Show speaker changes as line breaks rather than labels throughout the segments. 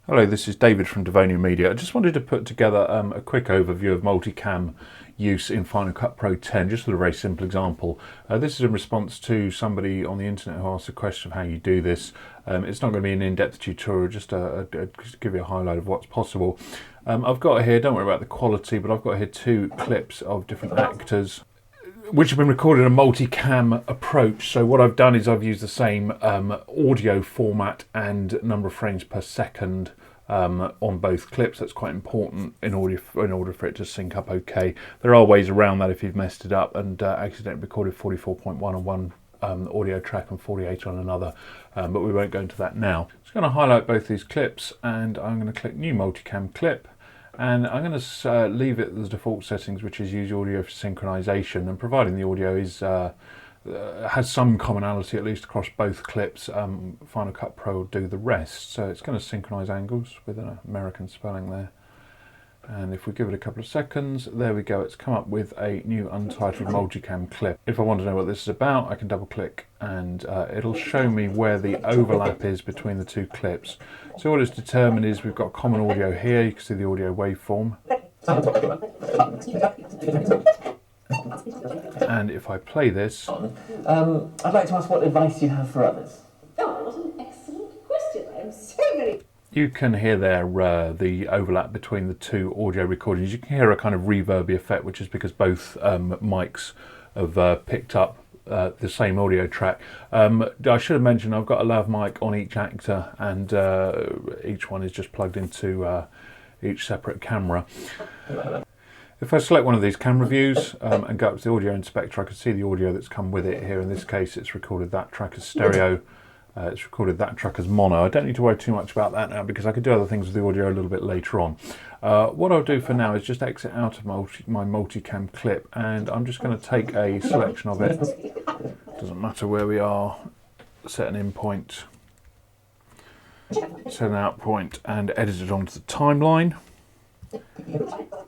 Hello, this is David from Devonia Media. I just wanted to put together a quick overview of multicam use in Final Cut Pro X, just with a very simple example. This is in response to somebody on the internet who asked a question of how you do this. It's not going to be an in-depth tutorial, just to give you a highlight of what's possible. I've got here, don't worry about the quality, but I've got here two clips of different actors which have been recorded in a multicam approach. So what I've done is I've used the same audio format and number of frames per second on both clips. That's quite important in order for it to sync up okay. There are ways around that if you've messed it up and accidentally recorded 44.1 on one audio track and 48 on another, but we won't go into that now. I'm just going to highlight both these clips and I'm going to click New Multicam Clip. And I'm going to leave it as default settings, which is use audio for synchronization, and providing the audio is has some commonality at least across both clips, Final Cut Pro will do the rest. So it's going to synchronize angles with an American spelling there. And if we give it a couple of seconds, there we go, it's come up with a new Untitled Multicam clip. If I want to know what this is about, I can double click and it'll show me where the overlap is between the two clips. So what it's determined is we've got common audio here, you can see the audio waveform. And if I play this...
I'd like to ask what advice you have for others.
Oh, what an excellent question. I am so very...
You can hear there the overlap between the two audio recordings. You can hear a kind of reverby effect, which is because both mics have picked up the same audio track. I should have mentioned I've got a lav mic on each actor, and each one is just plugged into each separate camera. If I select one of these camera views and go up to the audio inspector, I can see the audio that's come with it here. In this case, it's recorded that track as stereo. It's recorded that track as mono. I don't need to worry too much about that now because I could do other things with the audio a little bit later on. What I'll do for now is just exit out of my multicam clip, and I'm just going to take a selection of it. Doesn't matter where we are. Set an in point, set an out point, and edit it onto the timeline.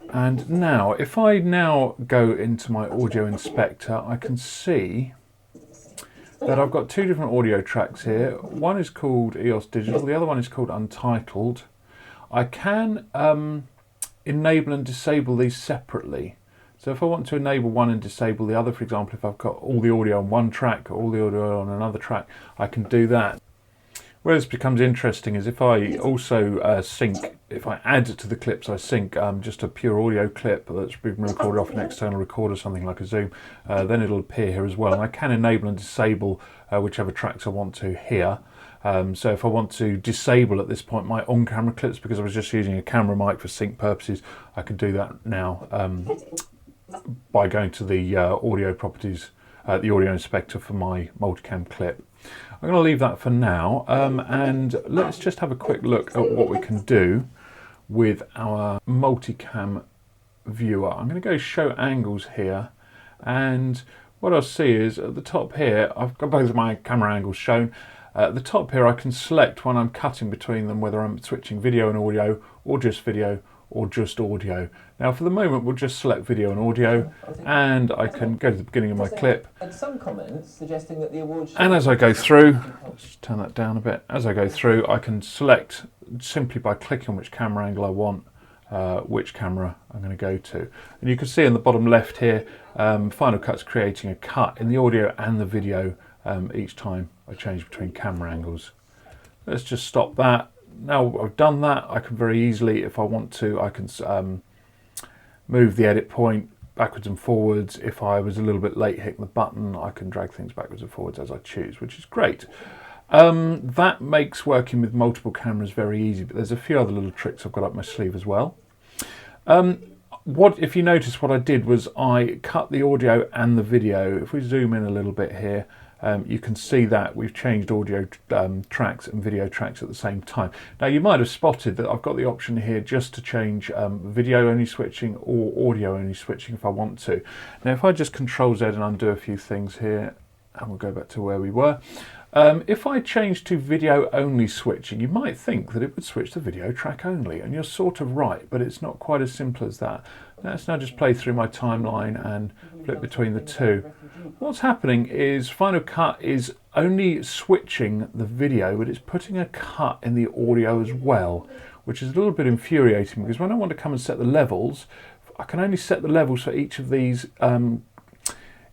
And now, if I now go into my audio inspector, I can see that I've got two different audio tracks here. One is called EOS Digital, the other one is called Untitled. I can enable and disable these separately. So if I want to enable one and disable the other, for example, if I've got all the audio on one track or all the audio on another track, I can do that. Where this becomes interesting is if I also sync, if I add to the clips I sync just a pure audio clip that's been recorded off an external recorder, something like a Zoom, then it'll appear here as well. And I can enable and disable whichever tracks I want to here. So if I want to disable at this point my on-camera clips because I was just using a camera mic for sync purposes, I can do that now by going to the audio properties, the audio inspector for my multicam clip. I'm going to leave that for now, and let's just have a quick look at what we can do with our multicam viewer. I'm going to go show angles here, and what I'll see is at the top here, I've got both of my camera angles shown. At the top here I can select when I'm cutting between them whether I'm switching video and audio, or just video, or just audio. Now for the moment we'll just select video and audio, and I can go to the beginning of my clip.
And some comments suggesting that the award should...
And as I go through, let's turn that down a bit. As I go through, I can select simply by clicking on which camera angle I want, which camera I'm going to go to. And you can see in the bottom left here, Final Cut's creating a cut in the audio and the video each time I change between camera angles. Let's just stop that. Now I've done that, I can very easily, if I want to, I can move the edit point backwards and forwards. If I was a little bit late hitting the button, I can drag things backwards and forwards as I choose, which is great. That makes working with multiple cameras very easy, but there's a few other little tricks I've got up my sleeve as well. If you notice, what I did was I cut the audio and the video. If we zoom in a little bit here, you can see that we've changed audio tracks and video tracks at the same time. Now you might have spotted that I've got the option here just to change video only switching or audio only switching if I want to. Now if I just Control Z and undo a few things here, and we'll go back to where we were, If I change to video only switching, you might think that it would switch to video track only, and you're sort of right, but it's not quite as simple as that. Let's now just play through my timeline and flip between the two. What's happening is Final Cut is only switching the video, but it's putting a cut in the audio as well, which is a little bit infuriating, because when I want to come and set the levels, I can only set the levels for each of these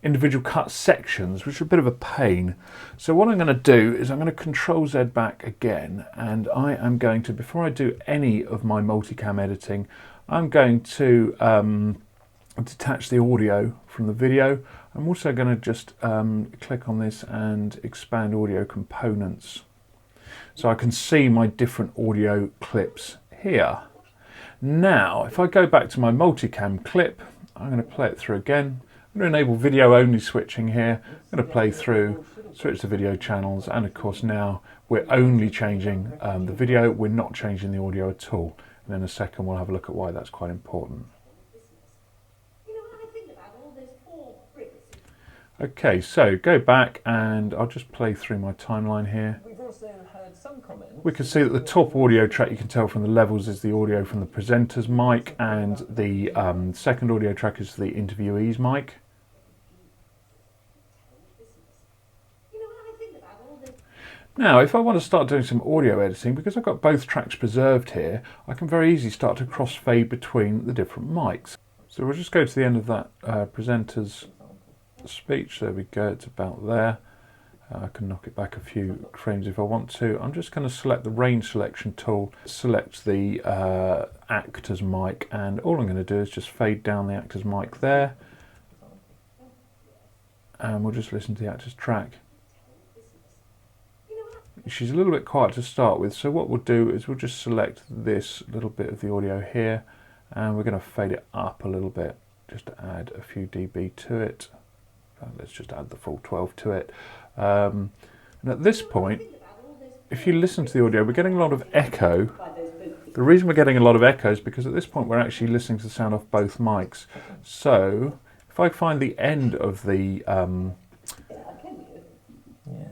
individual cut sections, which are a bit of a pain. So what I'm going to do is I'm going to Control Z back again, and I am going to, before I do any of my multicam editing, I'm going to detach the audio from the video. I'm also going to just click on this and expand audio components, so I can see my different audio clips here. Now, if I go back to my multicam clip, I'm going to play it through again. I'm going to enable video only switching here. I'm going to play through, switch to video channels, and of course now we're only changing the video, we're not changing the audio at all. And in a second we'll have a look at why that's quite important. Okay, so go back and I'll just play through my timeline here.
We've also heard some comments.
We can see that the top audio track, you can tell from the levels, is the audio from the presenter's mic, and the second audio track is the interviewee's mic. Now, if I want to start doing some audio editing, because I've got both tracks preserved here, I can very easily start to crossfade between the different mics. So we'll just go to the end of that presenter's speech. There we go, it's about there. I can knock it back a few frames if I want to. I'm just going to select the range selection tool, select the actor's mic, and all I'm going to do is just fade down the actor's mic there. And we'll just listen to the actor's track. She's a little bit quiet to start with, so what we'll do is we'll just select this little bit of the audio here, and we're going to fade it up a little bit, just to add a few dB to it. Let's just add the full 12 to it. And at this point, if you listen to the audio, we're getting a lot of echo. The reason we're getting a lot of echo is because at this point we're actually listening to the sound off both mics. So if I find the end of the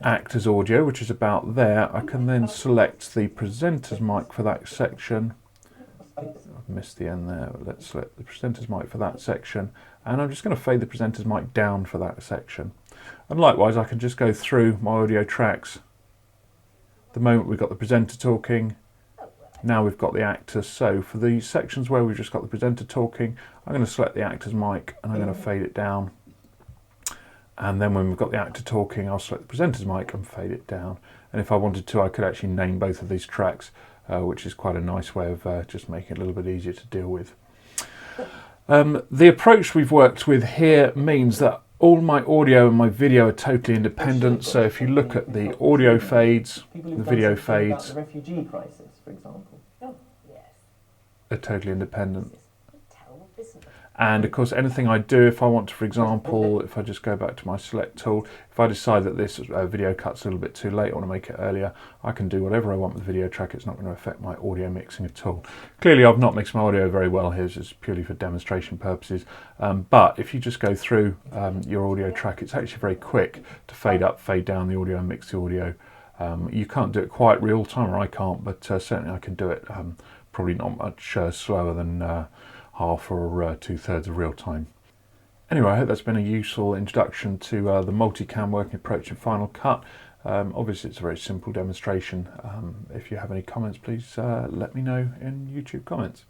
actor's audio, which is about there, I can then select the presenter's mic for that section. I've missed the end there, but let's select the presenter's mic for that section, and I'm just going to fade the presenter's mic down for that section. And likewise, I can just go through my audio tracks. The moment we've got the presenter talking, now we've got the actor. So for the sections where we've just got the presenter talking, I'm going to select the actor's mic and I'm going to fade it down. And then when we've got the actor talking, I'll select the presenter's mic and fade it down. And if I wanted to, I could actually name both of these tracks, which is quite a nice way of just making it a little bit easier to deal with. The approach we've worked with here means that all my audio and my video are totally independent. So if you look at the audio fades, the video fades,
the refugee crisis, for example.
Oh, yes.
are totally independent. And of course, anything I do, if I want to, for example, if I just go back to my select tool, if I decide that this video cut's a little bit too late, I want to make it earlier, I can do whatever I want with the video track. It's not going to affect my audio mixing at all. Clearly, I've not mixed my audio very well here. This is purely for demonstration purposes. But if you just go through your audio track, it's actually very quick to fade up, fade down the audio and mix the audio. You can't do it quite real time, or I can't, but certainly I can do it probably not much slower than half or 2/3 of real time. Anyway, I hope that's been a useful introduction to the multicam working approach in Final Cut. Obviously it's a very simple demonstration. If you have any comments, please let me know in YouTube comments.